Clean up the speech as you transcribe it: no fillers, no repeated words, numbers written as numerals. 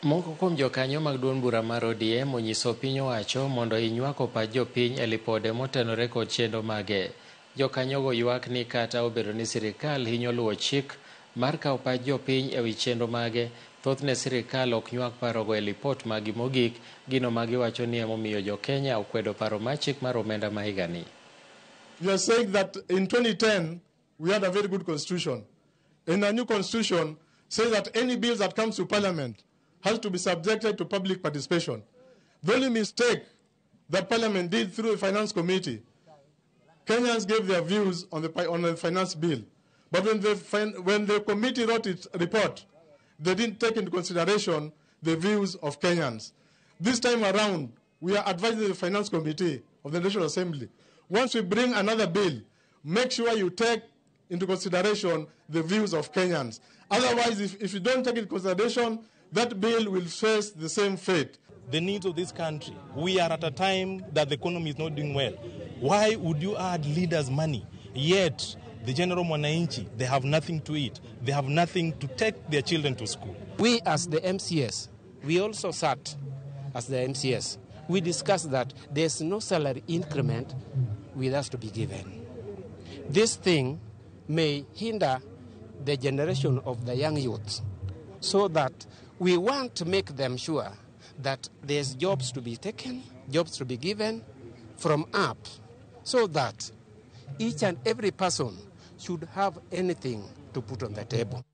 Moko kuom jokanyo mag duond bura mar ODM onyiso piny owacho mondo inywako pach jopiny e lipode motenore kod chenro mage. Jokanyogo ywak ni kata obedo ni sirkal hinyo luwo chik mar kawo pach jopiny ewi chenro mage, thothne sirkal ok nywak parogo e lipot magi mogik, gino magiwacho ni emomiyo jokenya okwedo paro mar chik mar omenda ma higani. You are saying that in 2010 we had a very good constitution. And a new constitution says that any bills that comes to parliament has to be subjected to public participation. The only mistake that parliament did through the finance committee, Kenyans gave their views on the finance bill. But when the committee wrote its report, they didn't take into consideration the views of Kenyans. This time around, we are advising the finance committee of the National Assembly. Once we bring another bill, make sure you take into consideration the views of Kenyans. Otherwise, if you don't take into consideration, that bill will face the same fate. The needs of this country. We are at a time that the economy is not doing well. Why would you add leaders' money? Yet, the general mwananchi, they have nothing to eat. They have nothing to take their children to school. We as the MCS, we also sat as the MCS. We discussed that there's no salary increment with us to be given. This thing may hinder the generation of the young youths, so that we want to make them sure that there's jobs to be taken, jobs to be given from up, so that each and every person should have anything to put on the table.